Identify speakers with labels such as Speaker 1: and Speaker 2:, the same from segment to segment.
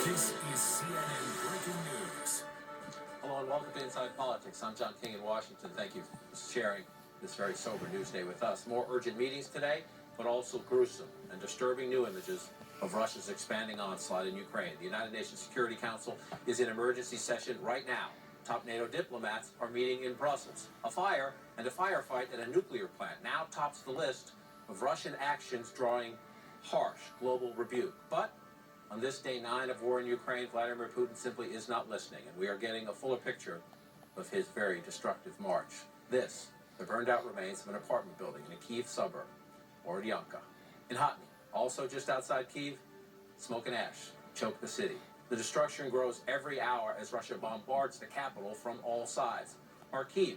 Speaker 1: This is CNN Breaking News.
Speaker 2: Hello and welcome to Inside Politics. I'm John King in Washington. Thank you for sharing this very sober news day with us. More urgent meetings today, but also gruesome and disturbing new images of Russia's expanding onslaught in Ukraine. The United Nations Security Council is in emergency session right now. Top NATO diplomats are meeting in Brussels. A fire and a firefight at a nuclear plant now tops the list of Russian actions drawing harsh global rebuke. But on this day 9 of war in Ukraine, Vladimir Putin simply is not listening, and we are getting a fuller picture of his very destructive march. This, the burned-out remains of an apartment building in a Kyiv suburb, Borodyanka. In Hotny, also just outside Kyiv, smoke and ash choke the city. The destruction grows every hour as Russia bombards the capital from all sides. Kyiv,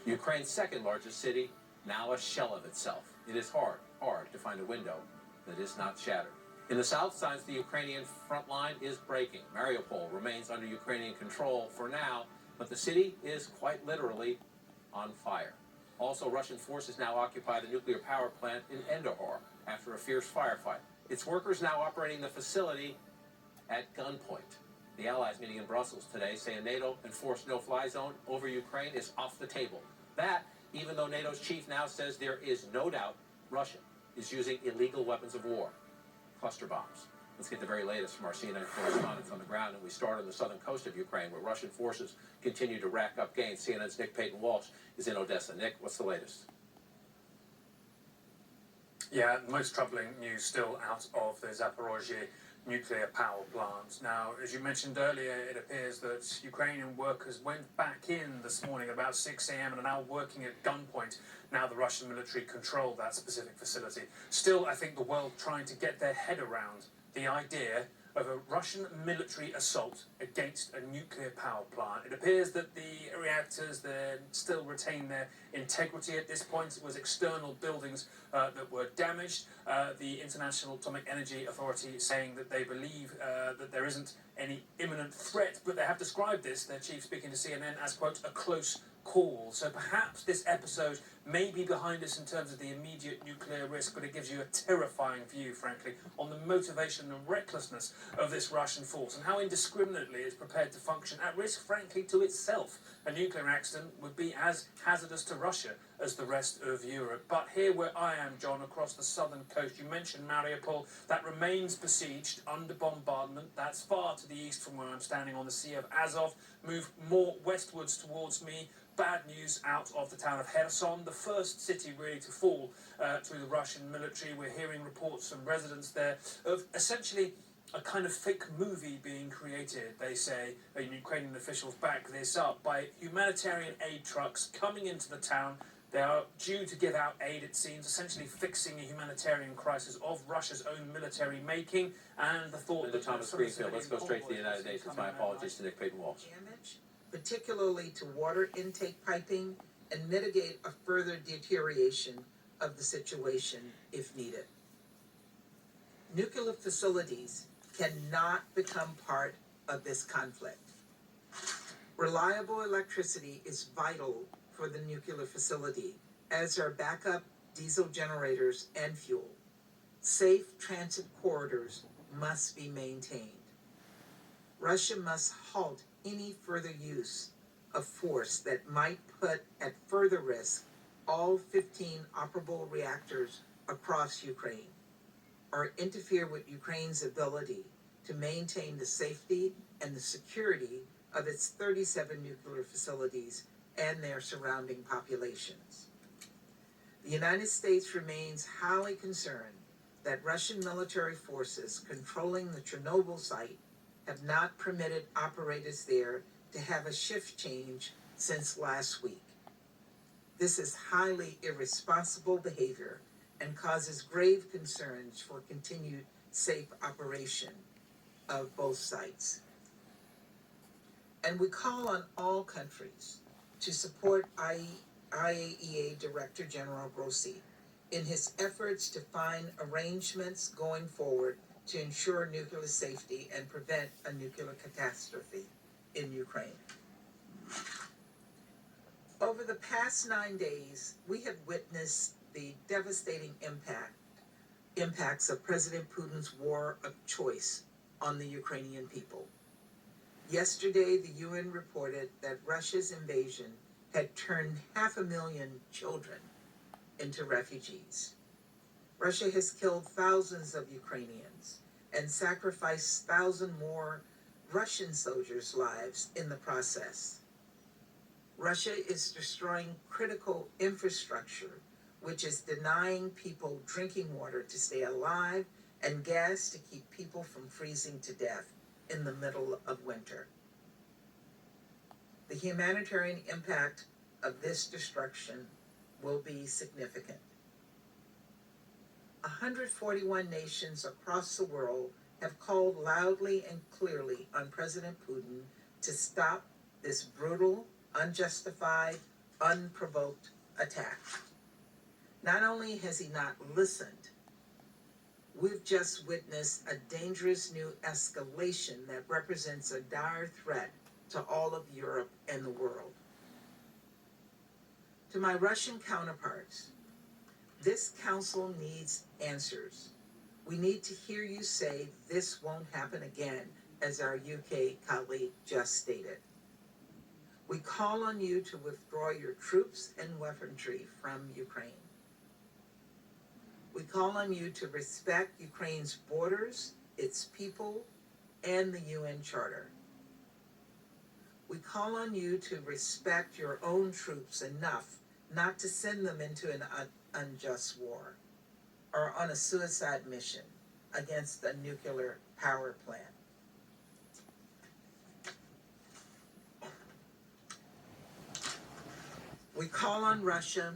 Speaker 2: Ukraine's second largest city, now a shell of itself. It is hard to find a window that is not shattered. In the south, signs the Ukrainian front line is breaking. Mariupol remains under Ukrainian control for now, but the city is quite literally on fire. Also, Russian forces now occupy the nuclear power plant in Endahor after a fierce firefight. Its workers now operating the facility at gunpoint. The allies meeting in Brussels today say a NATO enforced no-fly zone over Ukraine is off the table. That, even though NATO's chief now says there is no doubt Russia is using illegal weapons of war. Cluster bombs. Let's get the very latest from our CNN correspondents on the ground, and we start on the southern coast of Ukraine, where Russian forces continue to rack up gains. CNN's Nick Payton-Walsh is in Odessa. Nick, what's the latest?
Speaker 3: Yeah, the most troubling news still out of the Zaporozhye nuclear power plant. Now, as you mentioned earlier, it appears that Ukrainian workers went back in this morning about 6 a.m. and are now working at gunpoint. Now the Russian military control that specific facility. Still, I think the world trying to get their head around the idea of a Russian military assault against a nuclear power plant. It appears that the reactors still retain their integrity at this point. It was external buildings that were damaged. The International Atomic Energy Authority saying that they believe that there isn't any imminent threat, but they have described this, their chief speaking to CNN, as, quote, a close call. So perhaps this episode may be behind us in terms of the immediate nuclear risk, but it gives you a terrifying view, frankly, on the motivation and recklessness of this Russian force and how indiscriminately it's prepared to function at risk, frankly, to itself. A nuclear accident would be as hazardous to Russia as the rest of Europe. But here where I am, John, across the southern coast, you mentioned Mariupol, that remains besieged under bombardment. That's far to the east from where I'm standing on the Sea of Azov. Move more westwards towards me. Bad news out of the town of Kherson, the first city really to fall to the Russian military. We're hearing reports from residents there of essentially a kind of fake movie being created, they say. Ukrainian officials back this up by humanitarian aid trucks coming into the town. They are due to give out aid, it seems, essentially fixing a humanitarian crisis of Russia's own military making, and the thought that
Speaker 2: Thomas Greenfield, let's go straight to the United Nations. My apologies to Nick Payton-Walsh.
Speaker 4: Particularly to water intake piping, and mitigate a further deterioration of the situation if needed. Nuclear facilities cannot become part of this conflict. Reliable electricity is vital for the nuclear facility, as are backup diesel generators and fuel. Safe transit corridors must be maintained. Russia must halt any further use of force that might put at further risk all 15 operable reactors across Ukraine, or interfere with Ukraine's ability to maintain the safety and the security of its 37 nuclear facilities and their surrounding populations. The United States remains highly concerned that Russian military forces controlling the Chernobyl site have not permitted operators there to have a shift change since last week. This is highly irresponsible behavior and causes grave concerns for continued safe operation of both sites. And we call on all countries to support IAEA Director General Grossi in his efforts to find arrangements going forward to ensure nuclear safety and prevent a nuclear catastrophe in Ukraine. Over the past 9 days, we have witnessed the devastating impacts of President Putin's war of choice on the Ukrainian people. Yesterday, the UN reported that Russia's invasion had turned 500,000 children into refugees. Russia has killed thousands of Ukrainians and sacrificed thousands more Russian soldiers' lives in the process. Russia is destroying critical infrastructure, which is denying people drinking water to stay alive and gas to keep people from freezing to death in the middle of winter. The humanitarian impact of this destruction will be significant. 141 nations across the world have called loudly and clearly on President Putin to stop this brutal, unjustified, unprovoked attack. Not only has he not listened, we've just witnessed a dangerous new escalation that represents a dire threat to all of Europe and the world. To my Russian counterparts, this council needs answers. We need to hear you say this won't happen again, as our UK colleague just stated. We call on you to withdraw your troops and weaponry from Ukraine. We call on you to respect Ukraine's borders, its people, and the UN Charter. We call on you to respect your own troops enough not to send them into an unjust war or on a suicide mission against a nuclear power plant. We call on Russia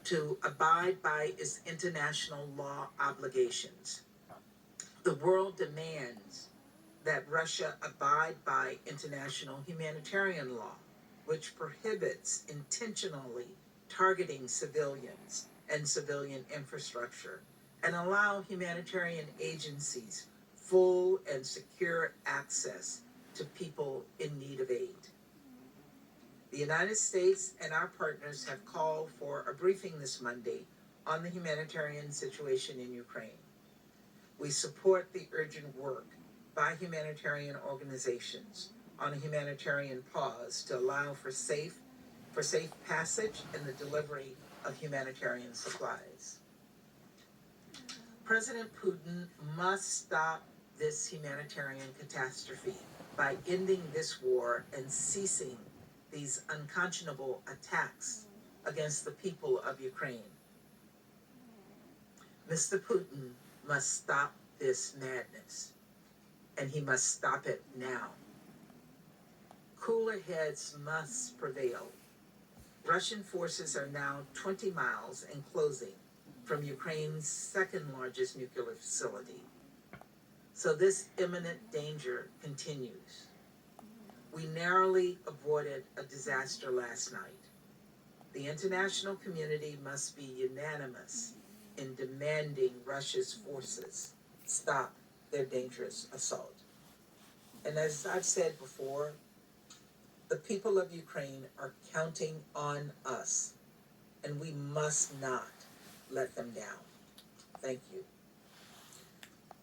Speaker 4: to abide by its international law obligations. The world demands that Russia abide by international humanitarian law, which prohibits intentionally targeting civilians and civilian infrastructure, and allow humanitarian agencies full and secure access to people in need of aid. The United States and our partners have called for a briefing this Monday on the humanitarian situation in Ukraine. We support the urgent work by humanitarian organizations on a humanitarian pause to allow for safe passage and the delivery of humanitarian supplies. President Putin must stop this humanitarian catastrophe by ending this war and ceasing these unconscionable attacks against the people of Ukraine. Mr. Putin must stop this madness, and he must stop it now. Cooler heads must prevail. Russian forces are now 20 miles and closing from Ukraine's second largest nuclear facility. So this imminent danger continues. We narrowly avoided a disaster last night. The international community must be unanimous in demanding Russia's forces stop their dangerous assault. And as I've said before, the people of Ukraine are counting on us, and we must not let them down. Thank you.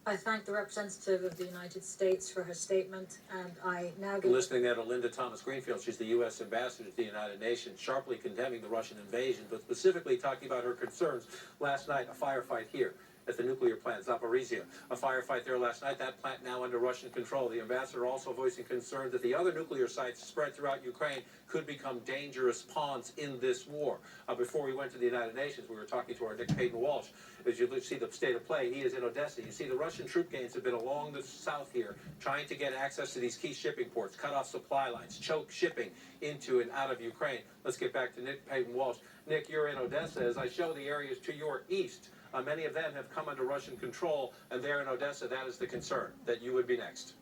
Speaker 5: I thank the representative of the United States for her statement, and I now give...
Speaker 2: Listening there to Linda Thomas Greenfield, she's the U.S. ambassador to the United Nations, sharply condemning the Russian invasion, but specifically talking about her concerns. Last night, a firefight here at the nuclear plant, Zaporizhia. A firefight there last night, that plant now under Russian control. The ambassador also voicing concern that the other nuclear sites spread throughout Ukraine could become dangerous pawns in this war. Before we went to the United Nations, we were talking to our Nick Payton-Walsh. As you see the state of play, he is in Odessa. You see the Russian troop gains have been along the south here, trying to get access to these key shipping ports, cut off supply lines, choke shipping into and out of Ukraine. Let's get back to Nick Payton-Walsh. Nick, you're in Odessa. As I show the areas to your east, many of them have come under Russian control, and there in Odessa, that is the concern, that you would be next.